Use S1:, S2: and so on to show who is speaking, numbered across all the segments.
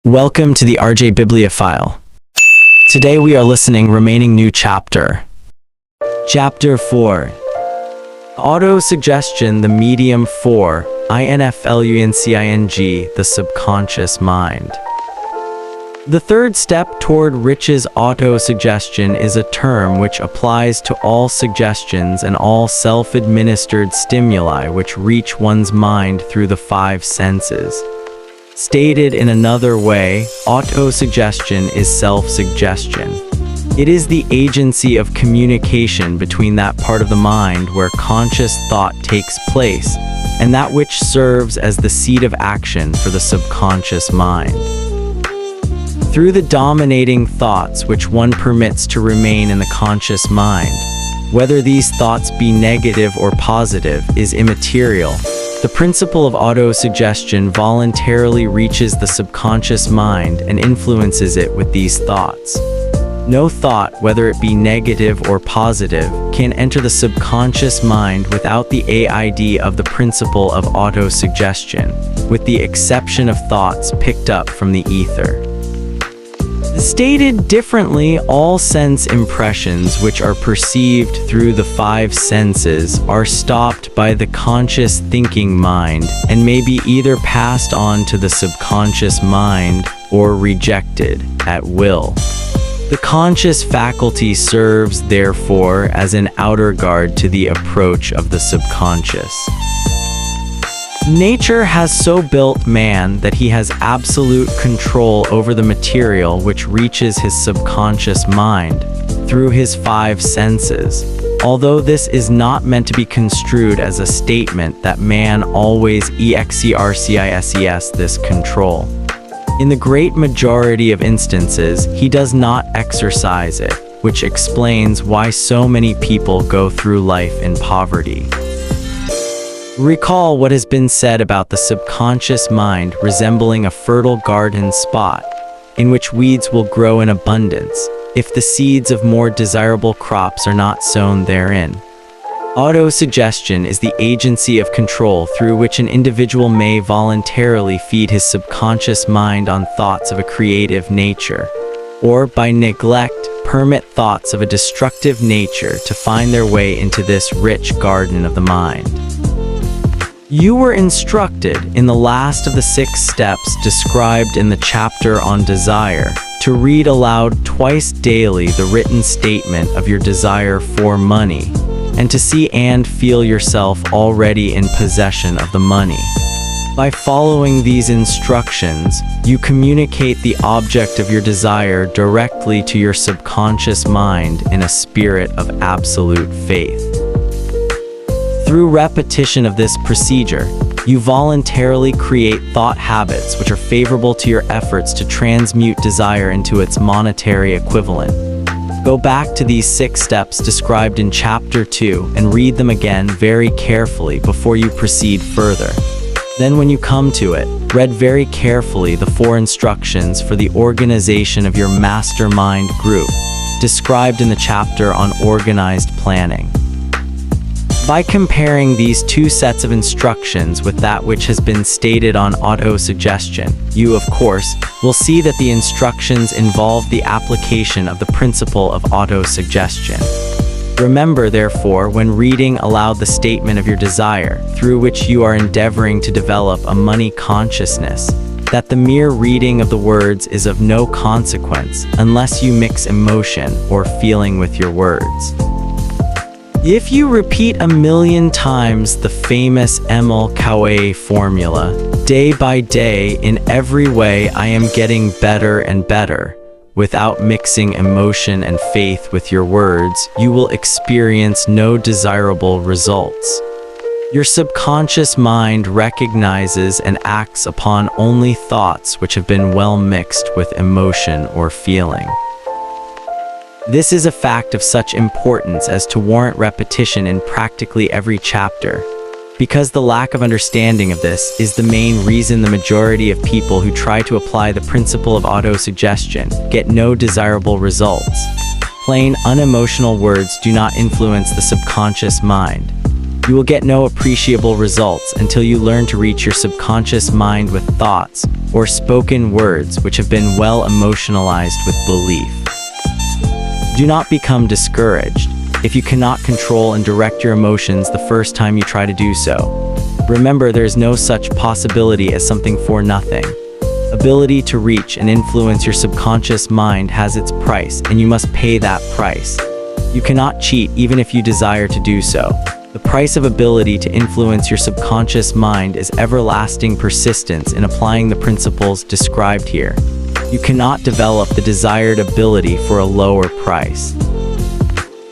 S1: Welcome to the RJ Bibliophile. Today we are listening remaining new chapter. Chapter 4. Auto-suggestion, the medium for influencing the subconscious mind. The third step toward Rich's auto-suggestion is a term which applies to all suggestions and all self-administered stimuli which reach one's mind through the five senses. Stated in another way, auto-suggestion is self-suggestion. It is the agency of communication between that part of the mind where conscious thought takes place and that which serves as the seat of action for the subconscious mind. Through the dominating thoughts which one permits to remain in the conscious mind, whether these thoughts be negative or positive is immaterial. The principle of auto-suggestion voluntarily reaches the subconscious mind and influences it with these thoughts. No thought, whether it be negative or positive, can enter the subconscious mind without the aid of the principle of auto-suggestion, with the exception of thoughts picked up from the ether. Stated differently, all sense impressions which are perceived through the five senses are stopped by the conscious thinking mind and may be either passed on to the subconscious mind or rejected at will. The conscious faculty serves, therefore, as an outer guard to the approach of the subconscious. Nature has so built man that he has absolute control over the material which reaches his subconscious mind through his five senses, although this is not meant to be construed as a statement that man always exercises this control. In the great majority of instances, he does not exercise it, which explains why so many people go through life in poverty. Recall what has been said about the subconscious mind resembling a fertile garden spot, in which weeds will grow in abundance, if the seeds of more desirable crops are not sown therein. Auto-suggestion is the agency of control through which an individual may voluntarily feed his subconscious mind on thoughts of a creative nature, or by neglect, permit thoughts of a destructive nature to find their way into this rich garden of the mind. You were instructed, in the last of the 6 steps described in the chapter on desire, to read aloud twice daily the written statement of your desire for money, and to see and feel yourself already in possession of the money. By following these instructions, you communicate the object of your desire directly to your subconscious mind in a spirit of absolute faith. Through repetition of this procedure, you voluntarily create thought habits which are favorable to your efforts to transmute desire into its monetary equivalent. Go back to these 6 steps described in Chapter 2 and read them again very carefully before you proceed further. Then when you come to it, read very carefully the 4 instructions for the organization of your mastermind group, described in the chapter on organized planning. By comparing these 2 sets of instructions with that which has been stated on auto-suggestion, you, of course, will see that the instructions involve the application of the principle of auto-suggestion. Remember, therefore, when reading aloud the statement of your desire, through which you are endeavoring to develop a money consciousness, that the mere reading of the words is of no consequence unless you mix emotion or feeling with your words. If you repeat 1,000,000 times the famous Emil Coué formula, day by day, in every way I am getting better and better, without mixing emotion and faith with your words, you will experience no desirable results. Your subconscious mind recognizes and acts upon only thoughts which have been well mixed with emotion or feeling. This is a fact of such importance as to warrant repetition in practically every chapter, because the lack of understanding of this is the main reason the majority of people who try to apply the principle of auto-suggestion get no desirable results. Plain, unemotional words do not influence the subconscious mind. You will get no appreciable results until you learn to reach your subconscious mind with thoughts or spoken words which have been well emotionalized with belief. Do not become discouraged if you cannot control and direct your emotions the first time you try to do so. Remember, there is no such possibility as something for nothing. Ability to reach and influence your subconscious mind has its price, and you must pay that price. You cannot cheat even if you desire to do so. The price of ability to influence your subconscious mind is everlasting persistence in applying the principles described here. You cannot develop the desired ability for a lower price.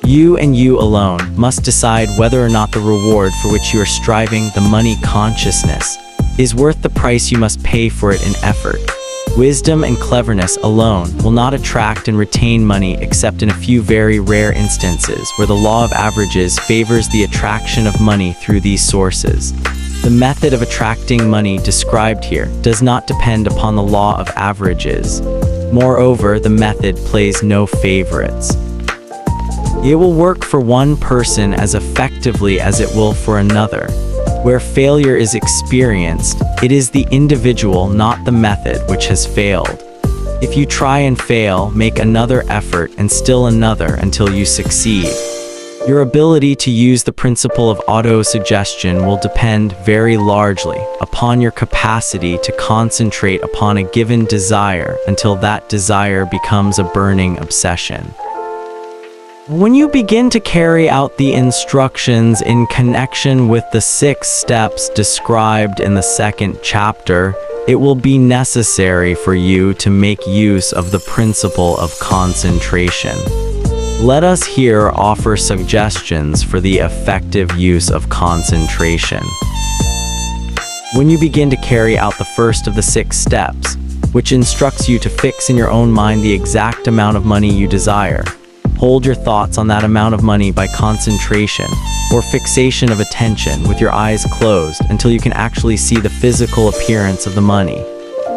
S1: You and you alone must decide whether or not the reward for which you are striving, the money consciousness, is worth the price you must pay for it in effort. Wisdom and cleverness alone will not attract and retain money except in a few very rare instances where the law of averages favors the attraction of money through these sources. The method of attracting money described here does not depend upon the law of averages. Moreover, the method plays no favorites. It will work for one person as effectively as it will for another. Where failure is experienced, it is the individual, not the method, which has failed. If you try and fail, make another effort and still another until you succeed. Your ability to use the principle of auto-suggestion will depend very largely upon your capacity to concentrate upon a given desire until that desire becomes a burning obsession. When you begin to carry out the instructions in connection with the 6 steps described in the 2nd chapter, it will be necessary for you to make use of the principle of concentration. Let us here offer suggestions for the effective use of concentration. When you begin to carry out the first of the 6 steps, which instructs you to fix in your own mind the exact amount of money you desire, hold your thoughts on that amount of money by concentration or fixation of attention with your eyes closed until you can actually see the physical appearance of the money.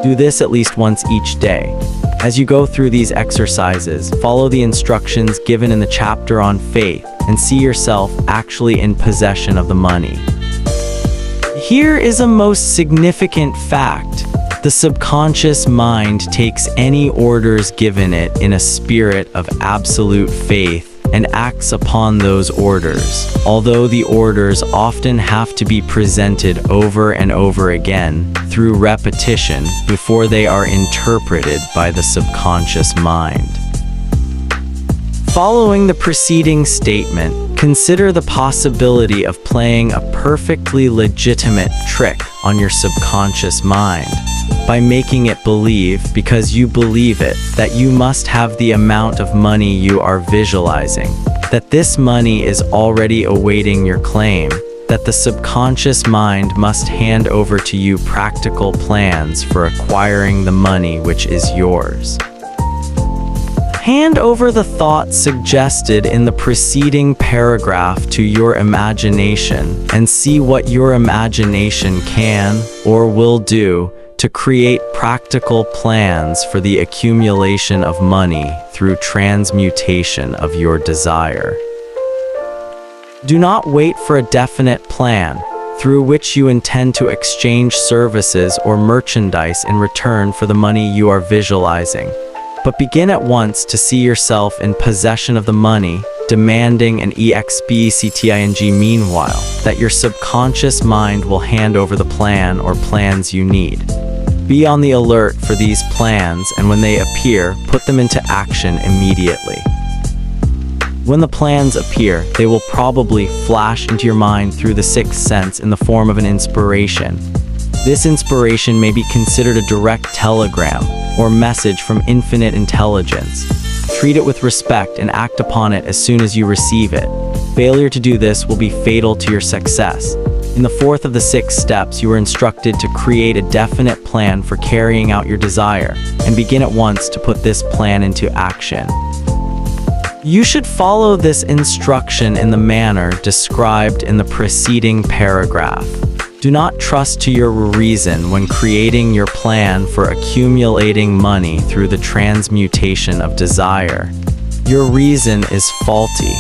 S1: Do this at least once each day. As you go through these exercises, follow the instructions given in the chapter on faith and see yourself actually in possession of the money. Here is a most significant fact. The subconscious mind takes any orders given it in a spirit of absolute faith and acts upon those orders, although the orders often have to be presented over and over again through repetition before they are interpreted by the subconscious mind. Following the preceding statement, consider the possibility of playing a perfectly legitimate trick on your subconscious mind by making it believe, because you believe it, that you must have the amount of money you are visualizing, that this money is already awaiting your claim, that the subconscious mind must hand over to you practical plans for acquiring the money which is yours. Hand over the thoughts suggested in the preceding paragraph to your imagination and see what your imagination can or will do to create practical plans for the accumulation of money through transmutation of your desire. Do not wait for a definite plan through which you intend to exchange services or merchandise in return for the money you are visualizing, but begin at once to see yourself in possession of the money, demanding an expecting meanwhile that your subconscious mind will hand over the plan or plans you need. Be on the alert for these plans, and when they appear, put them into action immediately. When the plans appear, they will probably flash into your mind through the 6th sense in the form of an inspiration. This inspiration may be considered a direct telegram or message from infinite intelligence. Treat it with respect and act upon it as soon as you receive it. Failure to do this will be fatal to your success. In the 4th of the 6 steps, you are instructed to create a definite plan for carrying out your desire, and begin at once to put this plan into action. You should follow this instruction in the manner described in the preceding paragraph. Do not trust to your reason when creating your plan for accumulating money through the transmutation of desire. Your reason is faulty.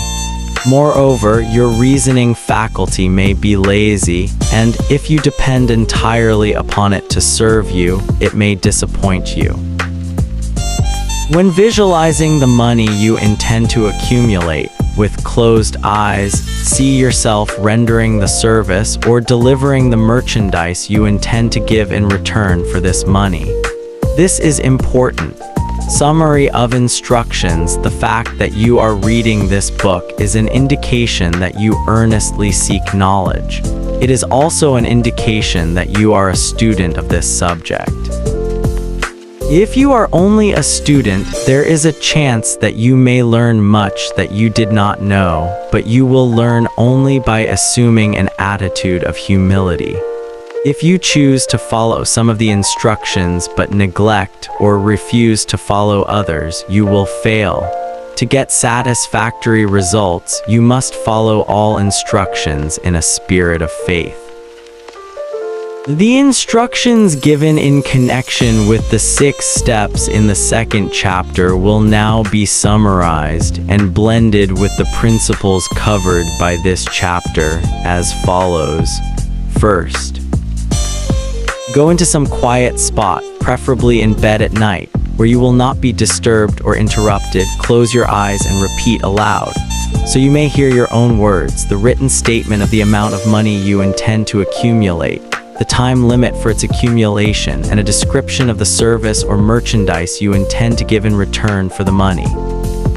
S1: Moreover, your reasoning faculty may be lazy, and if you depend entirely upon it to serve you, it may disappoint you. When visualizing the money you intend to accumulate, with closed eyes, see yourself rendering the service or delivering the merchandise you intend to give in return for this money. This is important. Summary of instructions: the fact that you are reading this book is an indication that you earnestly seek knowledge. It is also an indication that you are a student of this subject. If you are only a student, there is a chance that you may learn much that you did not know, but you will learn only by assuming an attitude of humility. If you choose to follow some of the instructions but neglect or refuse to follow others, you will fail. To get satisfactory results, you must follow all instructions in a spirit of faith. The instructions given in connection with the 6 steps in the second chapter will now be summarized and blended with the principles covered by this chapter as follows. First, go into some quiet spot, preferably in bed at night, where you will not be disturbed or interrupted. Close your eyes and repeat aloud, so you may hear your own words, the written statement of the amount of money you intend to accumulate, the time limit for its accumulation, and a description of the service or merchandise you intend to give in return for the money.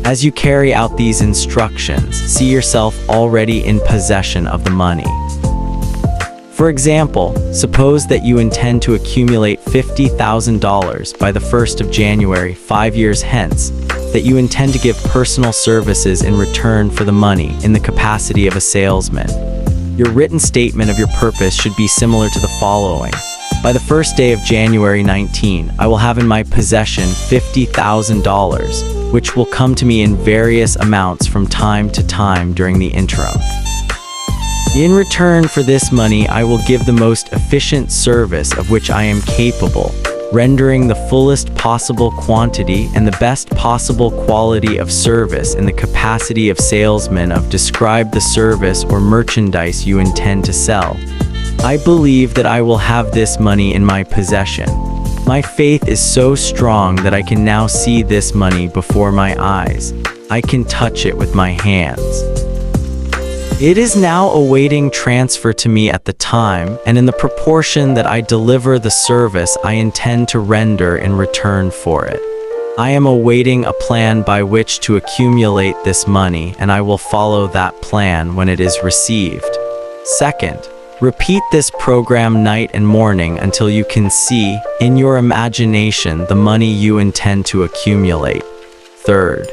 S1: As you carry out these instructions, see yourself already in possession of the money. For example, suppose that you intend to accumulate $50,000 by the 1st of January 5 years hence, that you intend to give personal services in return for the money in the capacity of a salesman. Your written statement of your purpose should be similar to the following. By the first day of January 19, I will have in my possession $50,000, which will come to me in various amounts from time to time during the interim. In return for this money, I will give the most efficient service of which I am capable, rendering the fullest possible quantity and the best possible quality of service in the capacity of salesman of describe the service or merchandise you intend to sell. I believe that I will have this money in my possession. My faith is so strong that I can now see this money before my eyes. I can touch it with my hands. It is now awaiting transfer to me at the time and in the proportion that I deliver the service I intend to render in return for it. I am awaiting a plan by which to accumulate this money, and I will follow that plan when it is received. Second, repeat this program night and morning until you can see, in your imagination, the money you intend to accumulate. Third,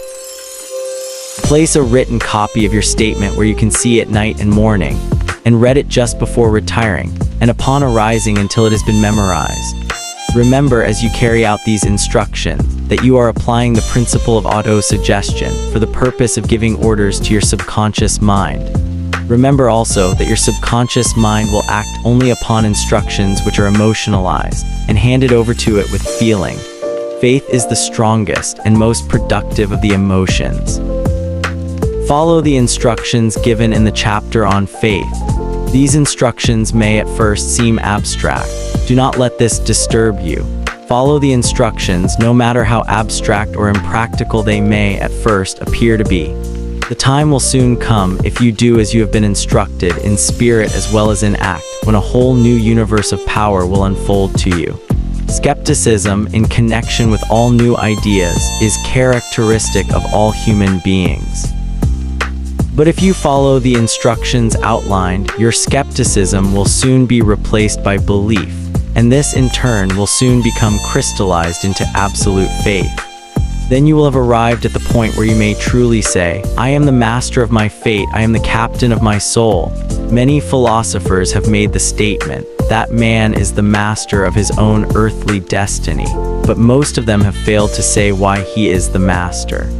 S1: place a written copy of your statement where you can see it night and morning, and read it just before retiring, and upon arising until it has been memorized. Remember, as you carry out these instructions, that you are applying the principle of auto-suggestion for the purpose of giving orders to your subconscious mind. Remember also that your subconscious mind will act only upon instructions which are emotionalized and handed over to it with feeling. Faith is the strongest and most productive of the emotions. Follow the instructions given in the chapter on faith. These instructions may at first seem abstract. Do not let this disturb you. Follow the instructions no matter how abstract or impractical they may at first appear to be. The time will soon come, if you do as you have been instructed, in spirit as well as in act, when a whole new universe of power will unfold to you. Skepticism, in connection with all new ideas, is characteristic of all human beings. But if you follow the instructions outlined, your skepticism will soon be replaced by belief, and this in turn will soon become crystallized into absolute faith. Then you will have arrived at the point where you may truly say, I am the master of my fate, I am the captain of my soul. Many philosophers have made the statement that man is the master of his own earthly destiny, but most of them have failed to say why he is the master.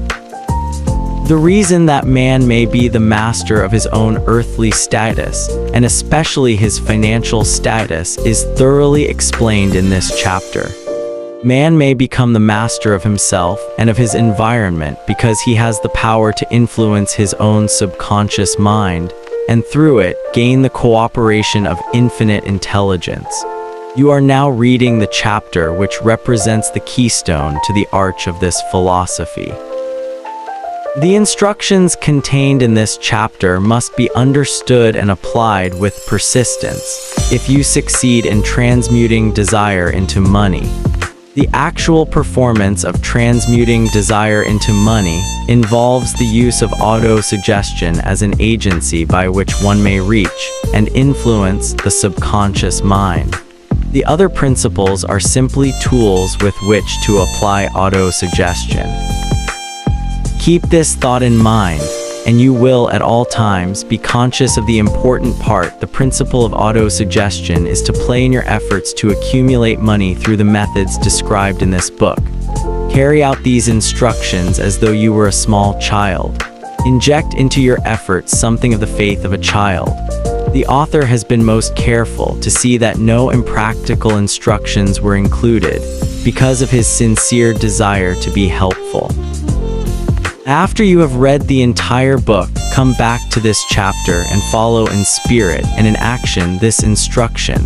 S1: The reason that man may be the master of his own earthly status, and especially his financial status, is thoroughly explained in this chapter. Man may become the master of himself and of his environment because he has the power to influence his own subconscious mind, and through it, gain the cooperation of infinite intelligence. You are now reading the chapter which represents the keystone to the arch of this philosophy. The instructions contained in this chapter must be understood and applied with persistence if you succeed in transmuting desire into money. The actual performance of transmuting desire into money involves the use of auto-suggestion as an agency by which one may reach and influence the subconscious mind. The other principles are simply tools with which to apply auto-suggestion. Keep this thought in mind, and you will at all times be conscious of the important part the principle of auto-suggestion is to play in your efforts to accumulate money through the methods described in this book. Carry out these instructions as though you were a small child. Inject into your efforts something of the faith of a child. The author has been most careful to see that no impractical instructions were included because of his sincere desire to be helpful. After you have read the entire book, come back to this chapter and follow in spirit and in action this instruction.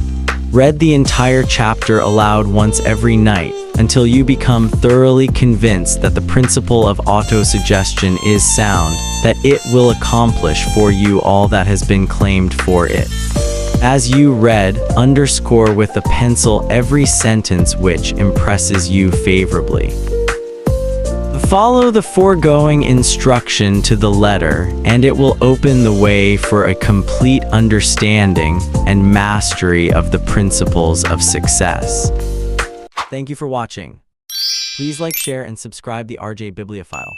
S1: Read the entire chapter aloud once every night until you become thoroughly convinced that the principle of autosuggestion is sound, that it will accomplish for you all that has been claimed for it. As you read, underscore with a pencil every sentence which impresses you favorably. Follow the foregoing instruction to the letter, and it will open the way for a complete understanding and mastery of the principles of success. Thank you for watching. Please like, share, and subscribe the RJ Bibliophile.